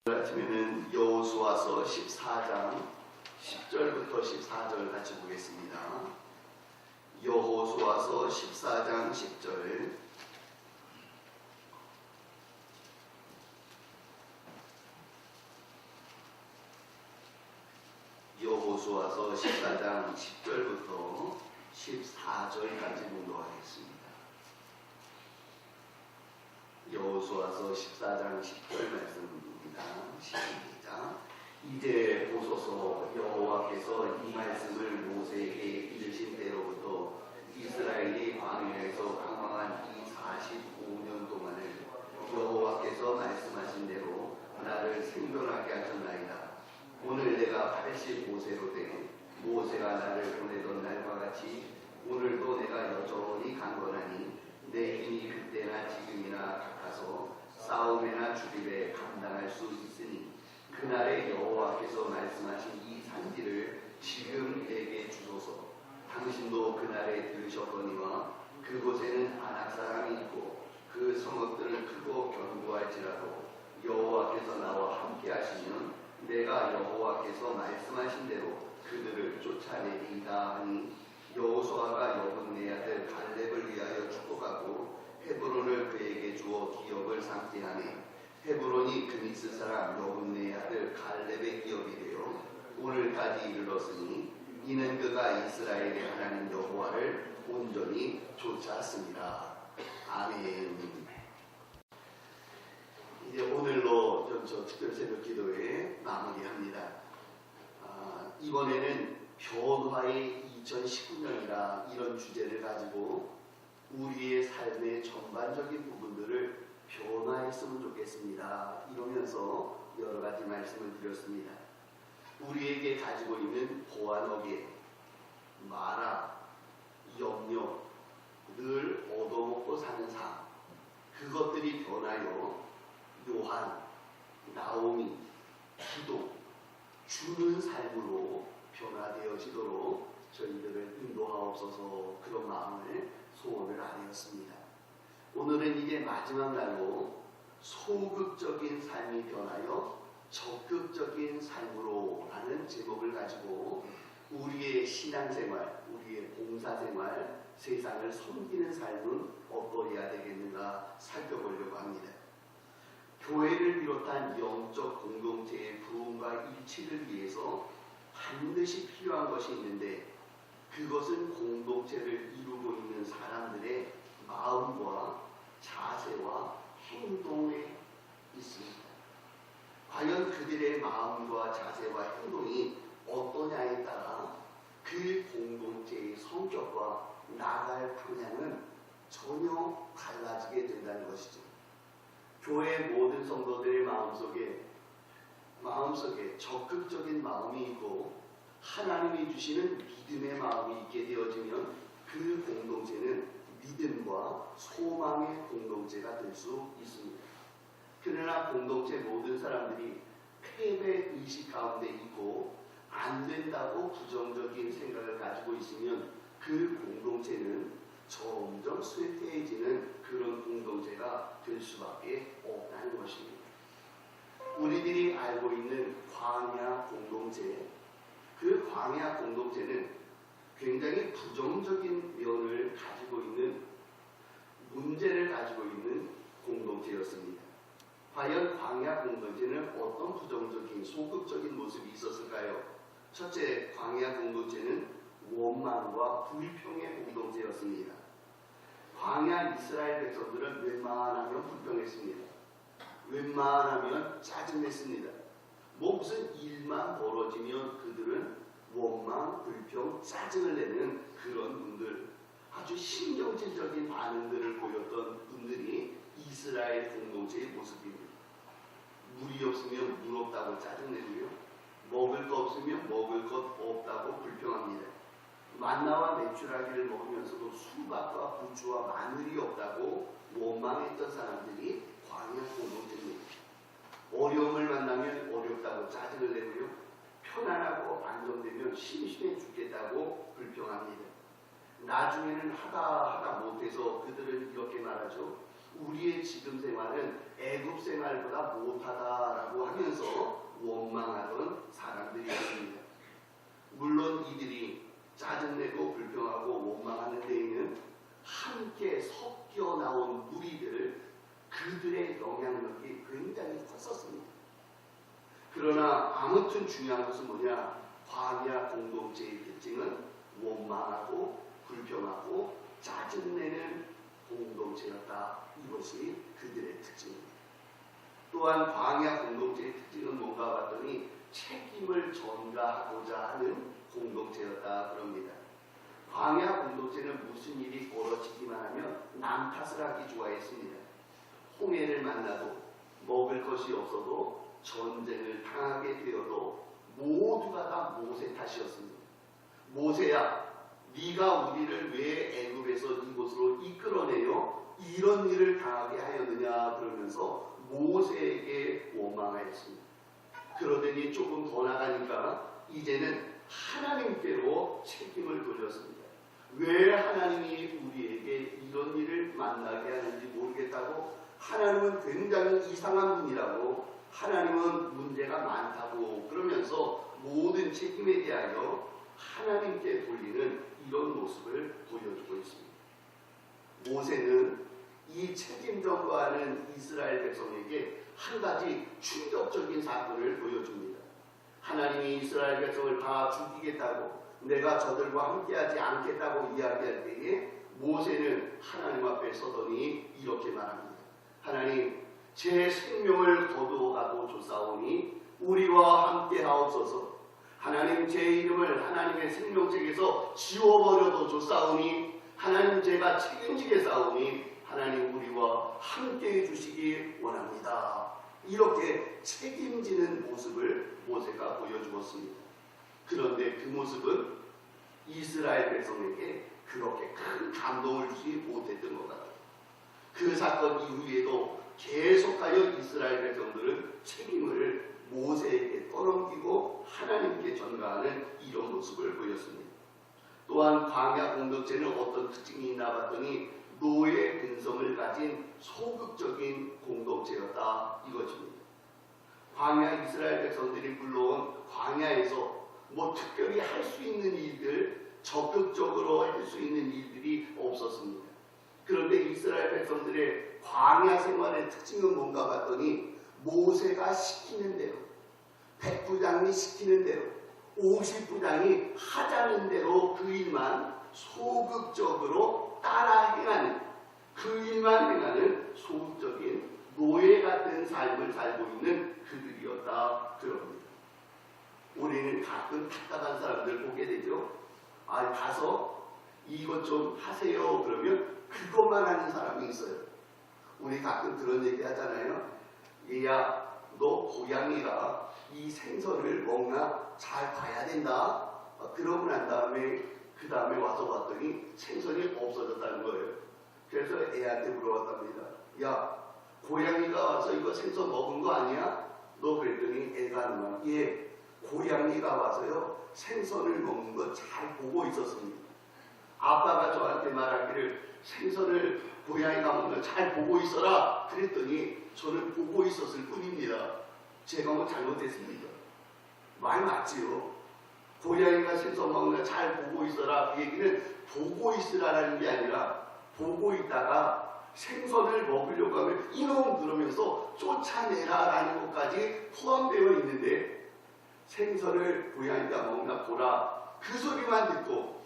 아침에는 여호수아서 14장 10절부터 14절 같이 보겠습니다. 여호수아서 14장 10절. 여호수아서 14장 10절부터 14절까지 공독하겠습니다. 여호수아서 14장 10절 말씀입니다. 시작. 이제 보소서, 여호와께서 이 말씀을 모세에게 이르신 때로부터 이스라엘이 광야에서 방황한 이 45년 동안을 여호와께서 말씀하신 대로 나를 생존하게 하셨나이다. 오늘 내가 85세로 되 모세가 나를 보내던 날과 같이 오늘도 내가 여전히 강건하니 내 힘이 그때나 지금이나 같아서 싸움이나 주립에 감당할 수 있으니 그날에 여호와께서 말씀하신 이 산지를 지금 내게 주소서. 당신도 그날에 들으셨거니와 그곳에는 아낙 사람이 있고 그 성읍들은 크고 견고할지라도 여호와께서 나와 함께 하시면 내가 여호와께서 말씀하신 대로 그들을 쫓아내리이다 하니 여호수아가 여분네 아들 갈렙을 위하여 축복하고 헤브론을 그에게 주어 기업을 삼게 하네. 헤브론이 그니스 사람 여분네 아들 갈렙의 기업이 되어 오늘까지 이르렀으니 이는 그가 이스라엘의 하나님 여호와를 온전히 쫓았습니다. 아멘. 이제 오늘로 저 특별 새벽 기도회 마무리합니다. 이번에는 변화의 2019년이라 이런 주제를 가지고 우리의 삶의 전반적인 부분들을 변화했으면 좋겠습니다. 이러면서 여러 가지 말씀을 드렸습니다. 우리에게 가지고 있는 보완어계, 마라, 염려, 늘 얻어먹고 사는 삶, 그것들이 변하여 요한, 나오미, 기도, 주는 삶으로 변화되어지도록 저희들을 인도하옵소서. 그런 마음을 소원을 아뢰었습니다. 오늘은 이제 마지막 날로 소극적인 삶이 변하여 적극적인 삶으로 라는 제목을 가지고 우리의 신앙생활, 우리의 봉사생활, 세상을 섬기는 삶은 어떠해야 되겠는가 살펴보려고 합니다. 교회를 비롯한 영적 공동체의 부흥과 일치를 위해서 반드시 필요한 것이 있는데 그것은 공동체를 이루고 있는 사람들의 마음과 자세와 행동에 있습니다. 과연 그들의 마음과 자세와 행동이 어떠냐에 따라 그 공동체의 성격과 나아갈 방향은 전혀 달라지게 된다는 것이죠. 교회 모든 성도들의 마음속에 적극적인 마음이 있고 하나님이 주시는 믿음의 마음이 있게 되어지면 그 공동체는 믿음과 소망의 공동체가 될 수 있습니다. 그러나 공동체 모든 사람들이 패배 의식 가운데 있고 안 된다고 부정적인 생각을 가지고 있으면 그 공동체는 점점 쇠퇴해지는 그런 공동체가 될 수밖에 없다는 것입니다. 우리들이 알고 있는 광야 공동체, 그 광야 공동체는 굉장히 부정적인 면을 가지고 있는, 문제를 가지고 있는 공동체였습니다. 과연 광야 공동체는 어떤 부정적인, 소극적인 모습이 있었을까요? 첫째, 광야 공동체는 원망과 불평의 공동체였습니다. 광야 이스라엘 백성들은 웬만하면 불평했습니다. 웬만하면 짜증냈습니다. 무슨 일만 벌어지면 그들은 원망, 불평, 짜증을 내는 그런 분들, 아주 신경질적인 반응들을 보였던 분들이 이스라엘 공동체의 모습입니다. 물이 없으면 물 없다고 짜증내고요. 먹을 것 없으면 먹을 것 없다고 불평합니다. 만나와 메추라기를 먹으면서도 수박과 부추와 마늘이 없다고 원망했던 사람들이 광야 공동체입니다. 어려움을 만나면 어렵다고 짜증을 내고요. 편안하고 안정되면 심심해 죽겠다고 불평합니다. 나중에는 하다 못해서 그들은 이렇게 말하죠. 우리의 지금 생활은 애굽 생활보다 못하다라고 하면서 원망하던 사람들이었습니다. 물론 이들이 짜증내고 불평하고 원망하는 데에는 함께 섞여 나온 무리들, 그들의 영향력이 굉장히 컸었습니다. 그러나 아무튼 중요한 것은 뭐냐? 광야 공동체의 특징은 원망하고 불평하고 짜증내는 공동체였다. 이것이 그들의 특징입니다. 또한 광야 공동체의 특징은 뭔가 봤더니 책임을 전가하고자 하는 공동체였다 그럽니다. 광야 공동체는 무슨 일이 벌어지기만 하면 남 탓을 하기 좋아했습니다. 홍해를 만나도 먹을 것이 없어도 전쟁을 당하게 되어도 모두가 다 모세 탓이었습니다. 모세야, 네가 우리를 왜 애굽에서 이곳으로 이끌어내요? 이런 일을 당하게 하였느냐 그러면서 모세에게 원망하였습니다. 그러더니 조금 더 나가니까 이제는 하나님께로 책임을 돌렸습니다. 왜 하나님이 우리에게 이런 일을 만나게 하는지 모르겠다고, 하나님은 굉장히 이상한 분이라고, 하나님은 문제가 많다고 그러면서 모든 책임에 대하여 하나님께 돌리는 이런 모습을 보여주고 있습니다. 모세는 이 책임 전가하는 이스라엘 백성에게 한 가지 충격적인 사건을 보여줍니다. 하나님이 이스라엘 백성을 다 죽이겠다고, 내가 저들과 함께하지 않겠다고 이야기할 때에 모세는 하나님 앞에 서더니 이렇게 말합니다. 하나님, 제 생명을 거두어가도 좋사오니 우리와 함께하옵소서. 하나님, 제 이름을 하나님의 생명책에서 지워버려도 좋사오니 하나님, 제가 책임지겠사오니 하나님, 우리와 함께해 주시기 원합니다. 이렇게 책임지는 모습을 모세가 보여주었습니다. 그런데 그 모습은 이스라엘 백성에게 그렇게 큰 감동을 주지 못했던 것 같아요. 그 사건 이후에도 계속하여 이스라엘 백성들은 책임을 모세에게 떠넘기고 하나님께 전가하는 이런 모습을 보였습니다. 또한 광야 공동체는 어떤 특징이 있나 봤더니 노예 근성을 가진 소극적인 공동체였다 이것입니다. 광야 이스라엘 백성들이 물론 광야에서 특별히 할 수 있는 일들, 적극적으로 할 수 있는 일들이 없었습니다. 그런데 이스라엘 백성들의 광야 생활의 특징은 뭔가 봤더니 모세가 시키는 대로, 백부장이 시키는 대로, 50부장이 하자는 대로 그 일만 소극적으로 따라 행하는, 그 일만 행하는 소극적인 노예 같은 삶을 살고 있는 그들이었다 그럽니다. 우리는 가끔 답답한 사람들 보게 되죠. 가서 이것 좀 하세요 그러면 그것만 하는 사람이 있어요. 우리 가끔 그런 얘기 하잖아요. 얘야, 너 고양이가 이 생선을 먹나 잘 봐야 된다. 그러고 난 다음에 그 다음에 와서 봤더니 생선이 없어졌다는 거예요. 그래서 애한테 물어봤답니다. 야, 고양이가 와서 이거 생선 먹은 거 아니야? 너 그랬더니 애가 하는 말, 예, 고양이가 와서요 생선을 먹는 거 잘 보고 있었습니다. 아빠가 저한테 말하기를 생선을 고양이가 먹는 거 잘 보고 있어라 그랬더니 저는 보고 있었을 뿐입니다. 제가 뭐 잘못했습니까? 말 맞지요? 고양이가 생선 먹는 거 잘 보고 있어라, 그 얘기는 보고 있으라는 게 아니라 보고 있다가 생선을 먹으려고 하면 이놈 그러면서 쫓아내라라는 것까지 포함되어 있는데, 생선을 고양이가 먹나 보라 그 소리만 듣고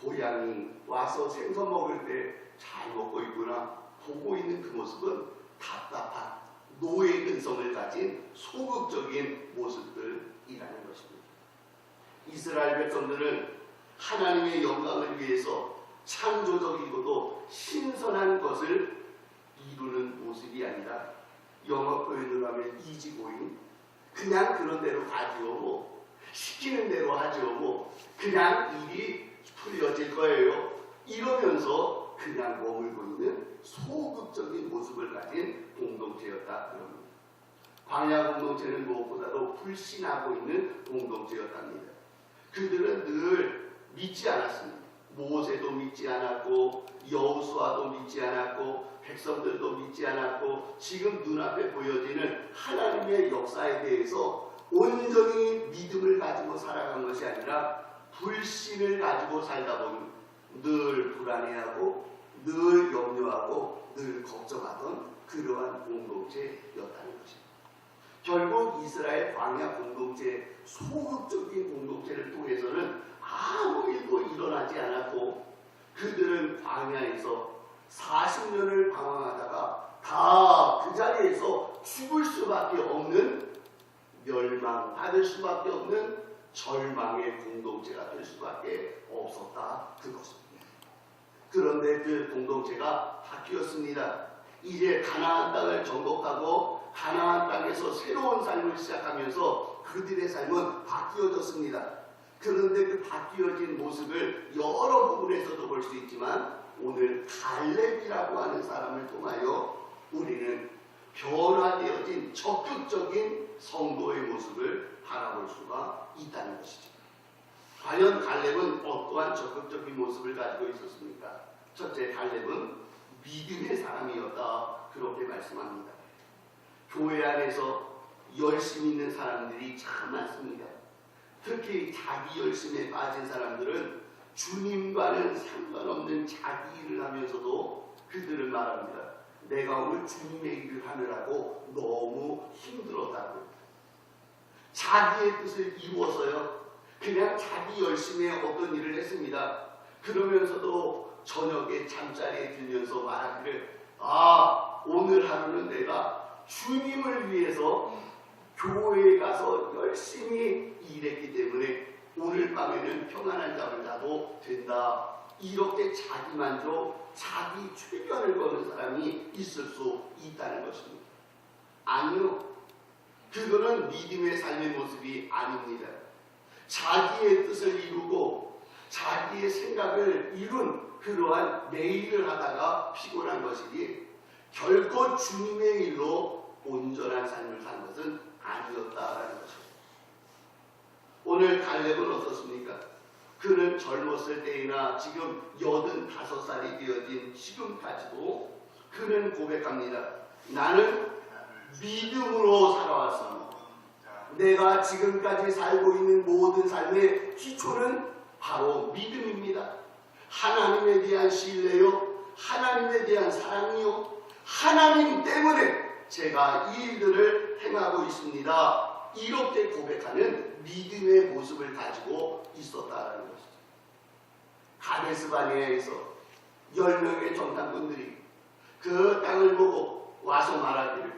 고양이 와서 생선 먹을 때 잘 먹고 있구나 보고 있는 그 모습은 답답한 노예 근성을 가진 소극적인 모습들이라는 것입니다. 이스라엘 백성들은 하나님의 영광을 위해서 창조적이고도 신선한 것을 이루는 모습이 아니라 영어 표현으로 하면 이지고잉, 그냥 그런 대로 가지요, 시키는 대로 하지요, 그냥 일이 풀려질 거예요 이러면서 그냥 머물고 있는 소극적인 모습을 가진 공동체였다 그럽니다. 광야 공동체는 무엇보다도 불신하고 있는 공동체였답니다. 그들은 늘 믿지 않았습니다. 모세도 믿지 않았고 여호수아도 믿지 않았고 백성들도 믿지 않았고 지금 눈앞에 보여지는 하나님의 역사에 대해서 온전히 믿음을 가지고 살아간 것이 아니라 불신을 가지고 살다 보니 늘 불안해하고 늘 염려하고 늘 걱정하던 그러한 공동체였다는 것입니다. 결국 이스라엘 광야 공동체, 소극적인 공동체를 통해서는 아무 일도 일어나지 않았고 그들은 광야에서 40년을 방황하다가 다 그 자리에서 죽을 수밖에 없는, 멸망받을 수밖에 없는 절망의 공동체가 될 수밖에 없었다, 그것입니다. 그런데 그 공동체가 바뀌었습니다. 이제 가나안 땅을 정복하고 가나안 땅에서 새로운 삶을 시작하면서 그들의 삶은 바뀌어졌습니다. 그런데 그 바뀌어진 모습을 여러 부분에서도 볼 수 있지만 오늘 갈렙이라고 하는 사람을 통하여 우리는 변화되어진 적극적인 성도의 모습을 바라볼 수가 있다는 것이죠. 과연 갈렙은 어떠한 적극적인 모습을 가지고 있었습니까? 첫째, 갈렙은 믿음의 사람이었다, 그렇게 말씀합니다. 교회 안에서 열심히 있는 사람들이 참 많습니다. 특히 자기 열심에 빠진 사람들은 주님과는 상관없는 자기 일을 하면서도 그들은 말합니다. 내가 오늘 주님의 일을 하느라고 너무 힘들었다고. 자기의 뜻을 이루어서요, 그냥 자기 열심에 어떤 일을 했습니다. 그러면서도 저녁에 잠자리에 들면서 말하기를, 오늘 하루는 내가 주님을 위해서 교회에 가서 열심히 일했기 때문에 오늘 밤에는 평안한 잠을 자도 된다. 이렇게 자기만족, 자기 최견을 거는 사람이 있을 수 있다는 것입니다. 아니요, 그거는 믿음의 삶의 모습이 아닙니다. 자기의 뜻을 이루고 자기의 생각을 이룬 그러한 내 일을 하다가 피곤한 것이지 결코 주님의 일로 온전한 삶을 산 것은 아니었다라는 것입니다. 오늘 갈렙은 어떻습니까? 그는 젊었을 때이나 지금 85살이 되어진 지금까지도 그는 고백합니다. 나는 믿음으로 살아왔습니다. 내가 지금까지 살고 있는 모든 삶의 기초는 바로 믿음입니다. 하나님에 대한 신뢰요, 하나님에 대한 사랑이요, 하나님 때문에 제가 이 일들을 행하고 있습니다. 이렇게 고백하는 믿음의 모습을 가지고 있었다는 것이죠. 가데스 바네아에서 10명의 정탐꾼들이 그 땅을 보고 와서 말하기를,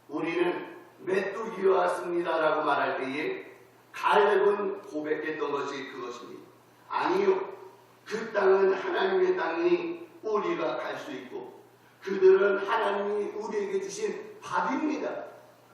우리는 메뚜기로 왔습니다라고 말할 때에 갈렙은 고백했던 것이 그것입니다. 아니요, 그 땅은 하나님의 땅이 우리가 갈 수 있고 그들은 하나님이 우리에게 주신 밥입니다.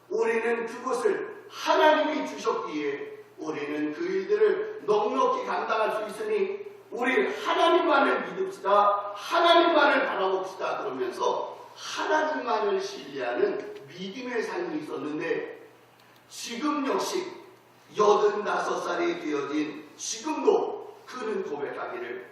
우리는 그것을 하나님이 주셨기에 우리는 그 일들을 넉넉히 감당할 수 있으니 우리 하나님만을 믿읍시다, 하나님만을 바라봅시다 그러면서 하나님만을 신뢰하는 믿음의 삶이 있었는데, 지금 역시 85살이 되어진 지금도 그는 고백하기를,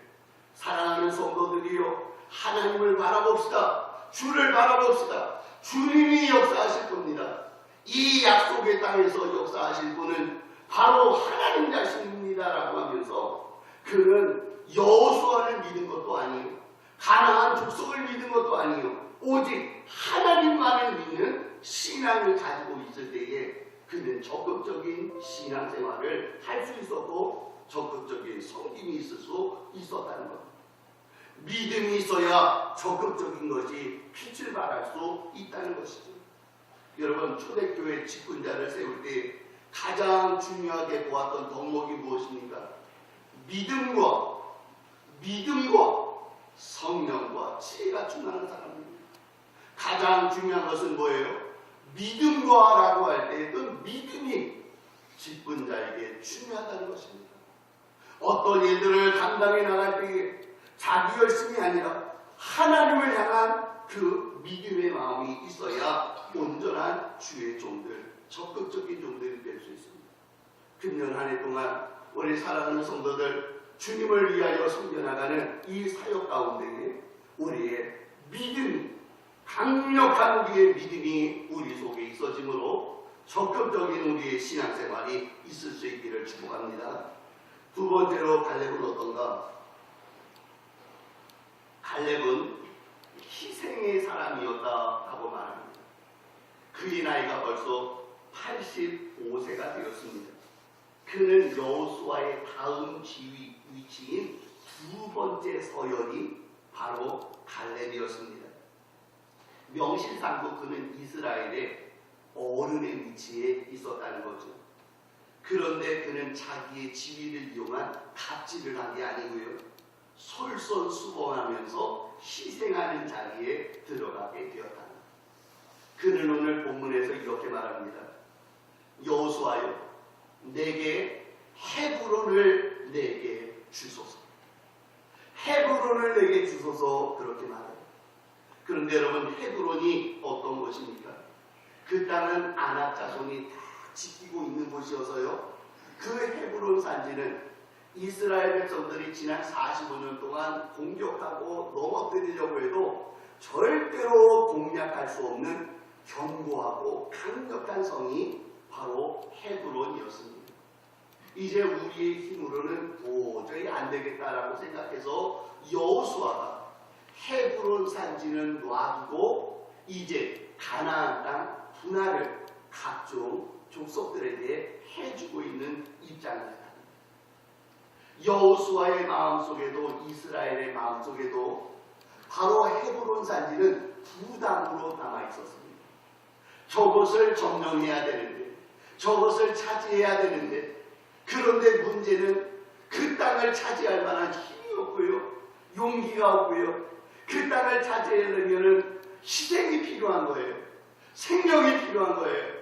사랑하는 성도들이여, 하나님을 바라봅시다, 주를 바라봅시다. 주님이 역사하실 겁니다. 이 약속의 땅에서 역사하실 분은 바로 하나님 자신입니다라고 하면서 그는 여호수아를 믿은 것도 아니요, 가나안 족속을 믿은 것도 아니요, 오직 하나님만을 믿는 신앙을 가지고 있을 때에 그는 적극적인 신앙생활을 할 수 있었고 적극적인 섬김이 있을 수 있었다는 겁니다. 믿음이 있어야 적극적인 것이 빛을 발할 수 있다는 것이죠. 여러분, 초대교회 직분자를 세울 때 가장 중요하게 보았던 덕목이 무엇입니까? 믿음과 성령과 지혜가 충만한 사람입니다. 가장 중요한 것은 뭐예요? 믿음과라고 할 때 그 믿음이 직분자에게 중요하다는 것입니다. 어떤 일들을 감당해 나갈 때에 자기 열심이 아니라 하나님을 향한 그 믿음의 마음이 있어야 온전한 주의 종들, 적극적인 종들이 될 수 있습니다. 금년 한 해 동안 우리 사랑하는 성도들 주님을 위하여 섬겨나가는 이 사역 가운데에 우리의 믿음이, 강력한 우리의 믿음이 우리 속에 있어지므로 적극적인 우리의 신앙생활이 있을 수 있기를 축복합니다. 두 번째로 갈렙은 어떤가? 갈렙은 희생의 사람이었다 하고 말합니다. 그의 나이가 벌써 85세가 되었습니다. 그는 여호수아의 다음 지위 위치인 두 번째 서열이 바로 갈렙이었습니다. 명실상부 그는 이스라엘의 어른의 위치에 있었다는 거죠. 그런데 그는 자기의 지위를 이용한 갑질을 한 게 아니고요, 솔선수범하면서 희생하는 자리에 들어가게 되었다. 그는 오늘 본문에서 이렇게 말합니다. 여호수아여, 내게 헤브론을 내게 주소서. 헤브론을 내게 주소서, 그렇게 말해요. 그런데 여러분, 헤브론이 어떤 곳입니까? 그 땅은 아낙 자손이 다 지키고 있는 곳이어서요, 그 헤브론 산지는 이스라엘 백성들이 지난 45년 동안 공격하고 넘어뜨리려고 해도 절대로 공략할 수 없는 견고하고 강력한 성이 바로 헤브론이었습니다. 이제 우리의 힘으로는 도저히 안 되겠다라고 생각해서 여호수아가 헤브론 산지는 놔두고 이제 가나안 땅 분할을 각종 족속들에게 해주고 있는 입장입니다. 여호수아의 마음속에도, 이스라엘의 마음속에도 바로 헤브론 산지는 부담으로 남아있었습니다. 저것을 점령해야 되는데, 저것을 차지해야 되는데, 그런데 문제는 그 땅을 차지할 만한 힘이 없고요, 용기가 없고요, 그 땅을 차지하려면 희생이 필요한 거예요. 생명이 필요한 거예요.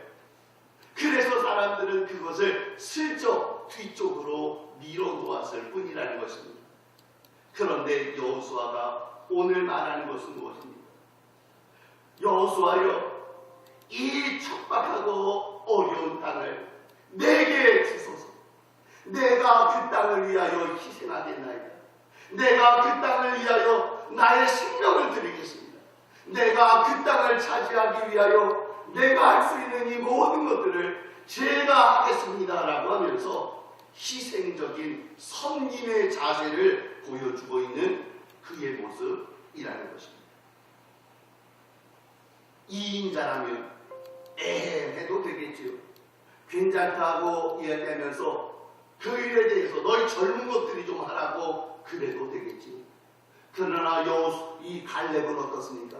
그래서 사람들은 그것을 슬쩍 뒤쪽으로 밀어놓았을 뿐이라는 것입니다. 그런데 여호수아가 오늘 말하는 것은 무엇입니까? 여호수아여, 이 척박하고 어려운 땅을 내게 주소서. 내가 그 땅을 위하여 희생하겠나이다. 내가 그 땅을 위하여 나의 생명을 드리겠습니다. 내가 그 땅을 차지하기 위하여 내가 할 수 있는 이 모든 것들을 제가 하겠습니다 라고 하면서 희생적인 섬김의 자세를 보여주고 있는 그의 모습이라는 것입니다. 2인자라면 해도 되겠지요. 괜찮다고 이야기하면서 그 일에 대해서 너희 젊은 것들이 좀 하라고 그래도 되겠지요. 그러나 이 갈렙은 어떻습니까?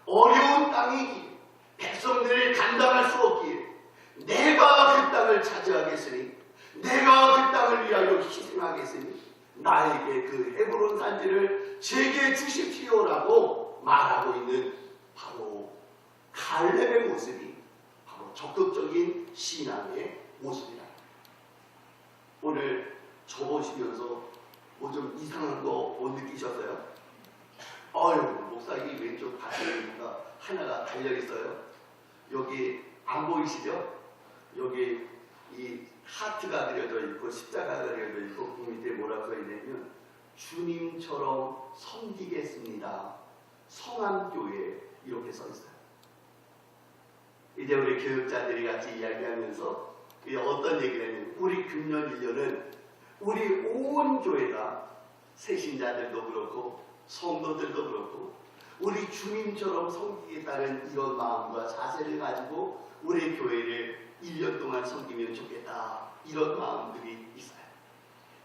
어려운 땅이기에, 백성들이 감당할 수 없기에 내가 그 땅을 차지하겠으니, 내가 그 땅을 위하여 희생하겠으니 나에게 그 헤브론 산지를 제게 주십시오라고 말하고 있는 바로 갈렙의 모습이 바로 적극적인 신앙의 모습이다. 오늘 저 보시면서 뭐 좀 이상한 거 못 느끼셨어요? 목사님 왼쪽 가슴에니까 하나가 달려있어요. 여기 안 보이시죠? 여기 이 하트가 그려져 있고 십자가가 그려져 있고 그 밑에 뭐라고 써있냐면 주님처럼 섬기겠습니다. 성암교회 이렇게 써있어요. 이제 우리 교육자들이 같이 이야기하면서 어떤 얘기를 했냐면 우리 금년 1년은 우리 온 교회가 새신자들도 그렇고 성도들도 그렇고 우리 주님처럼 섬기겠다는 이런 마음과 자세를 가지고 우리 교회를 1년 동안 섬기면 좋겠다, 이런 마음들이 있어요.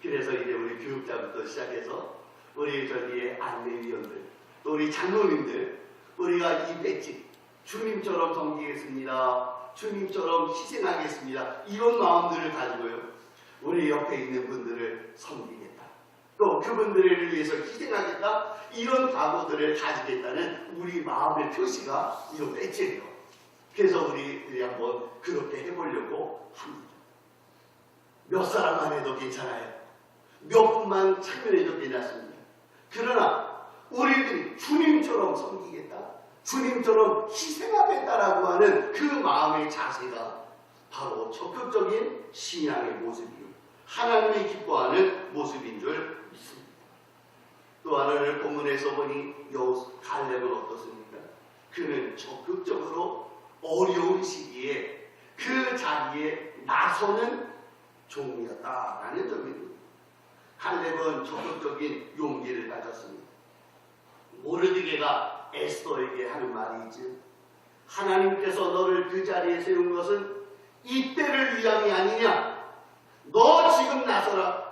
그래서 이제 우리 교육자부터 시작해서 우리 저기의 안내위원들, 또 우리 장로님들, 우리가 이 배지 주님처럼 섬기겠습니다, 주님처럼 희생하겠습니다, 이런 마음들을 가지고요, 우리 옆에 있는 분들을 섬기겠다, 또 그분들을 위해서 희생하겠다, 이런 각오들을 가지겠다는 우리 마음의 표시가 이런 배지예요. 그래서 우리들이 한번 그렇게 해보려고 합니다. 몇 사람만 해도 괜찮아요. 몇 분만 참여해도 괜찮습니다. 그러나 우리들이 주님처럼 섬기겠다, 주님처럼 희생하겠다라고 하는 그 마음의 자세가 바로 적극적인 신앙의 모습이요, 하나님이 기뻐하는 모습인 줄 믿습니다. 또 하나를 본문에서 보니 갈렙은 어떻습니까? 그는 적극적으로 어려운 시기에 그 자리에 나서는 종이었다라는 점입니다. 갈렙은 적극적인 용기를 가졌습니다. 모르드게가 에스더에게 하는 말이 있죠. 하나님께서 너를 그 자리에 세운 것은 이때를 위함이 아니냐. 너 지금 나서라.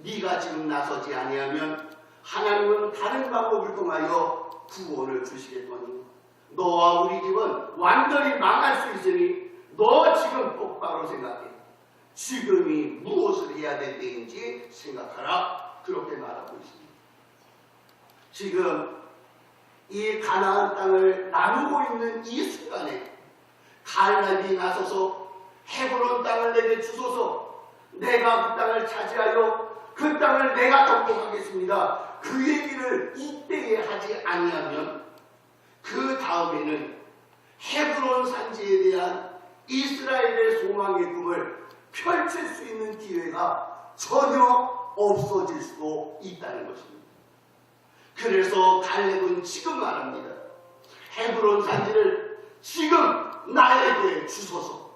네가 지금 나서지 아니하면 하나님은 다른 방법을 통하여 구원을 주시겠거니 너와 우리 집은 완전히 망할 수 있으니 너 지금 똑바로 생각해. 지금이 무엇을 해야 될 때인지 생각하라. 그렇게 말하고 있습니다. 지금 이 가나안 땅을 나누고 있는 이 순간에 갈렙이 나서서 헤브론 땅을 내게 주소서. 내가 그 땅을 차지하여 그 땅을 내가 정복하겠습니다. 그 얘기를 이때에 하지 아니하면 그 다음에는 헤브론 산지에 대한 이스라엘의 소망의 꿈을 펼칠 수 있는 기회가 전혀 없어질 수도 있다는 것입니다. 그래서 갈렙은 지금 말합니다. 헤브론 산지를 지금 나에게 주소서.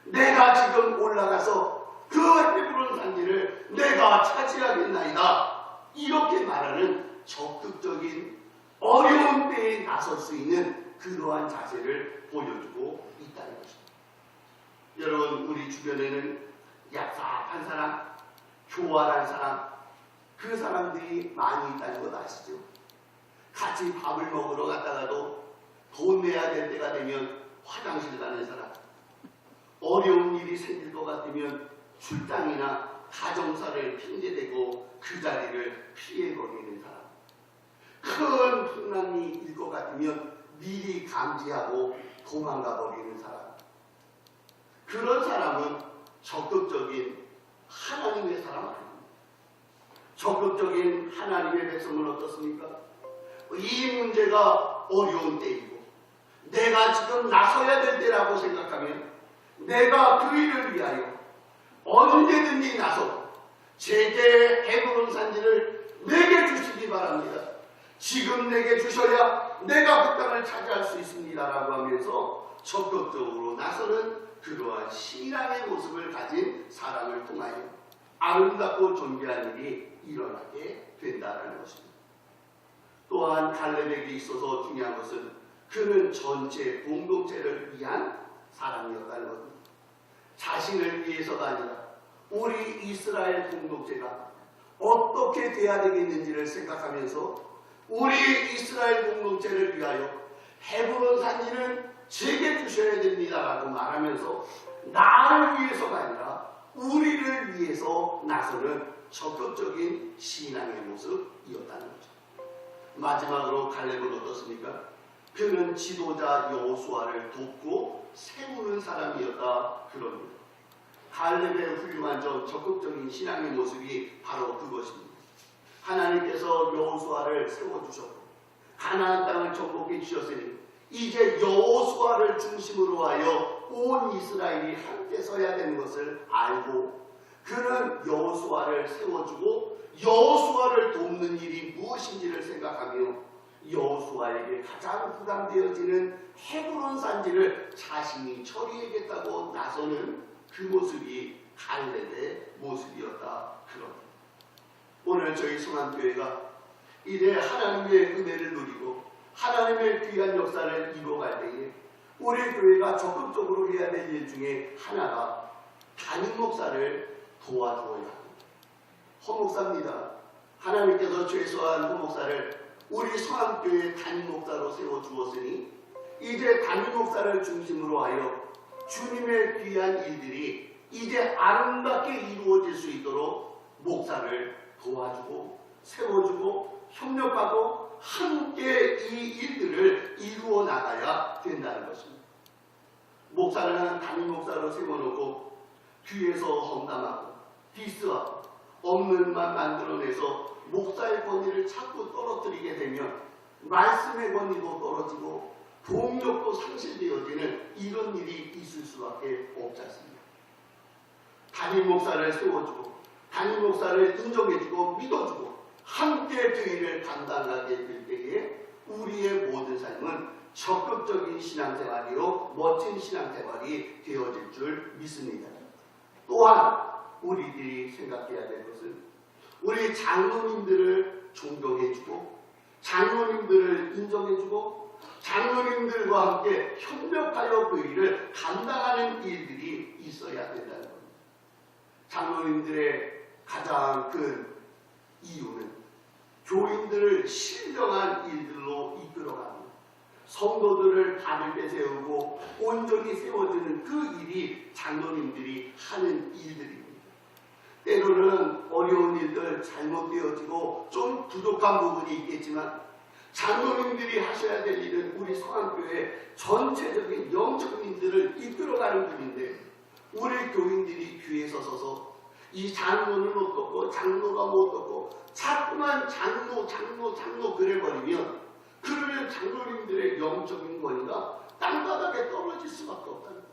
내가 지금 올라가서 그 헤브론 산지를 내가 차지하겠나이다. 이렇게 말하는 적극적인 어려운 때에 나설 수 있는 그러한 자세를 보여주고 있다는 것입니다. 여러분, 우리 주변에는 얍삽한 사람, 교활한 사람, 그 사람들이 많이 있다는 것 아시죠? 같이 밥을 먹으러 갔다가도 돈 내야 될 때가 되면 화장실 가는 사람, 어려운 일이 생길 것 같으면 출장이나 가정사를 핑계대고 그 자리를 피해버리는 사람, 큰 풍랑이 일 것 같으면 미리 감지하고 도망가 버리는 사람, 그런 사람은 적극적인 하나님의 사람 아닙니다. 적극적인 하나님의 백성은 어떻습니까? 이 문제가 어려운 때이고 내가 지금 나서야 될 때라고 생각하면 내가 그 일을 위하여 언제든지 나서 제게 헤브론 산지를 내게 주시기 바랍니다. 지금 내게 주셔야 내가 그 땅을 차지할 수 있습니다라고 하면서 적극적으로 나서는 그러한 신앙의 모습을 가진 사람을 통하여 아름답고 존귀한 일이 일어나게 된다는 것입니다. 또한 갈렙에게 있어서 중요한 것은 그는 전체 공동체를 위한 사람이었다는 것입니다. 자신을 위해서가 아니라 우리 이스라엘 공동체가 어떻게 돼야 되겠는지를 생각하면서 우리 이스라엘 공동체를 위하여 헤브론 산지를 제게 주셔야 됩니다라고 말하면서 나를 위해서가 아니라 우리를 위해서 나서는 적극적인 신앙의 모습이었다는 거죠. 마지막으로 갈렙은 어떻습니까? 그는 지도자 여호수아를 돕고 세우는 사람이었다 그럽니다. 갈렙의 훌륭한 적극적인 신앙의 모습이 바로 그것입니다. 하나님께서 여호수아를 세워주셨고 가나안 땅을 정복해 주셨으니 이제 여호수아를 중심으로 하여 온 이스라엘이 함께 서야 되는 것을 알고 그는 여호수아를 세워주고 여호수아를 돕는 일이 무엇인지를 생각하며 여호수아에게 가장 부담되어지는 헤브론 산지를 자신이 처리하겠다고 나서는 그 모습이 갈렙의 모습이었다 그럽니다. 오늘 저희 성안교회가 이제 하나님의 은혜를 누리고 하나님의 귀한 역사를 이루어갈 때에 우리 교회가 적극적으로 해야 될 일 중에 하나가 담임 목사를 도와주어야 합니다. 허목사입니다. 하나님께서 최소한 허목사를 우리 성안교회 담임 목사로 세워주었으니 이제 담임 목사를 중심으로 하여 주님의 귀한 일들이 이제 아름답게 이루어질 수 있도록 목사를 도와주고 세워주고 협력하고 함께 이 일들을 이루어 나가야 된다는 것입니다. 목사를 담임 목사로 세워놓고 뒤에서 험담하고 디스하고 없는 말 만들어내서 목사의 권위를 자꾸 떨어뜨리게 되면 말씀의 권위도 떨어지고 동력도 상실되어지는 이런 일이 있을 수밖에 없지 않습니다. 담임 목사를 세워주고 담임 목사를 인정해주고 믿어주고 함께 그 일을 감당하게 될 때에 우리의 모든 삶은 적극적인 신앙생활이요 멋진 신앙생활이 되어질 줄 믿습니다. 또한 우리들이 생각해야 될 것은 우리 장로님들을 존경해주고 장로님들을 인정해주고 장로님들과 함께 협력하여 그 일을 감당하는 일들이 있어야 된다는 겁니다. 장로님들의 가장 큰 이유는 교인들을 신령한 일들로 이끌어가고 성도들을 바르게 세우고 온전히 세워주는 그 일이 장로님들이 하는 일들입니다. 때로는 어려운 일들 잘못되어지고 좀 부족한 부분이 있겠지만 장로님들이 하셔야 될 일은 우리 성안교회 전체적인 영적인 일들을 이끌어가는 분인데 우리 교인들이 귀에 서서 이 장로는 어떻고 장로가 뭐 어떻고 자꾸만 장로 그래버리면 그러면 장로님들의 영적인 권위가 땅바닥에 떨어질 수밖에 없다는 거예요.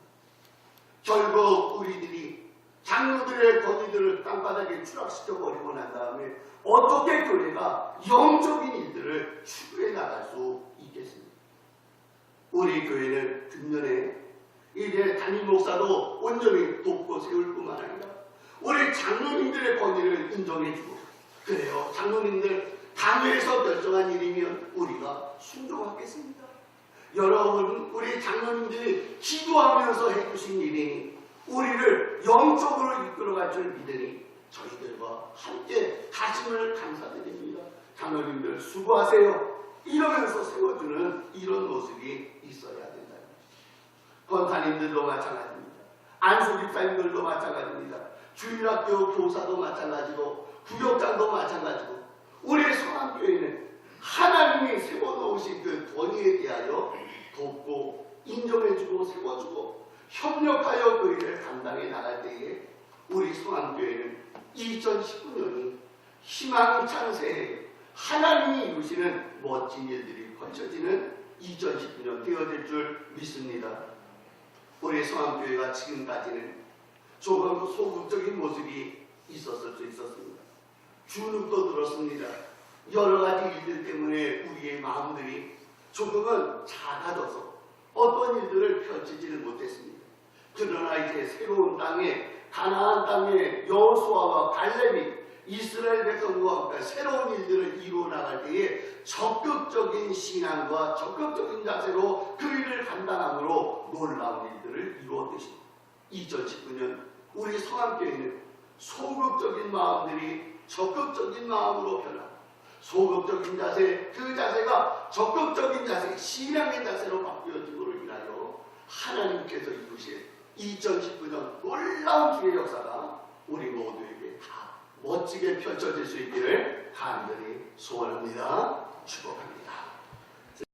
결국 우리들이 장로들의 권위들을 땅바닥에 추락시켜버리고 난 다음에 어떻게 교회가 영적인 일들을 추구해 나갈 수 있겠습니까? 우리 교회는 금년에 이제 담임 목사도 온전히 돕고 세울 뿐만 아니라 우리 장로님들의 권위를 인정해주고 그래요. 장로님들 당회에서 결정한 일이면 우리가 순종하겠습니다. 여러분 우리 장로님들이 기도하면서 해주신 일이니 우리를 영적으로 이끌어갈 줄 믿으니 저희들과 함께 다짐을 감사드립니다. 장로님들 수고하세요. 이러면서 세워주는 이런 모습이 있어야 된다. 권사님들도 마찬가지입니다. 안수집사님들도 마찬가지입니다. 주일학교 교사도 마찬가지고 구역장도 마찬가지고 우리 성안교회는 하나님이 세워놓으신 그 권위에 대하여 돕고 인정해주고 세워주고 협력하여 그 일을 감당해 나갈 때에 우리 성안교회는 2019년이 희망찬 새해 하나님이 이루시는 멋진 일들이 펼쳐지는 2019년 되어질 줄 믿습니다. 우리 성안교회가 지금까지는 조금 소극적인 모습이 있었을 수 있었습니다. 주눅도 들었습니다. 여러 가지 일들 때문에 우리의 마음들이 조금은 작아져서 어떤 일들을 펼치지는 못했습니다. 그러나 이제 새로운 땅에 가나안 땅에 여호수아와 갈렙이 이스라엘 백성과 함께 새로운 일들을 이루어 나갈 때에 적극적인 신앙과 적극적인 자세로 그 일을 감당함으로 놀라운 일들을 이루었듯이 2019년 우리 성안교회는 소극적인 마음들이 적극적인 마음으로 변하고 소극적인 자세, 그 자세가 적극적인 자세, 신앙의 자세로 바뀌어지고를 인하여 하나님께서 이루실 2019년 놀라운 주의 역사가 우리 모두에게 다 멋지게 펼쳐질 수 있기를 간절히 소원합니다. 축복합니다.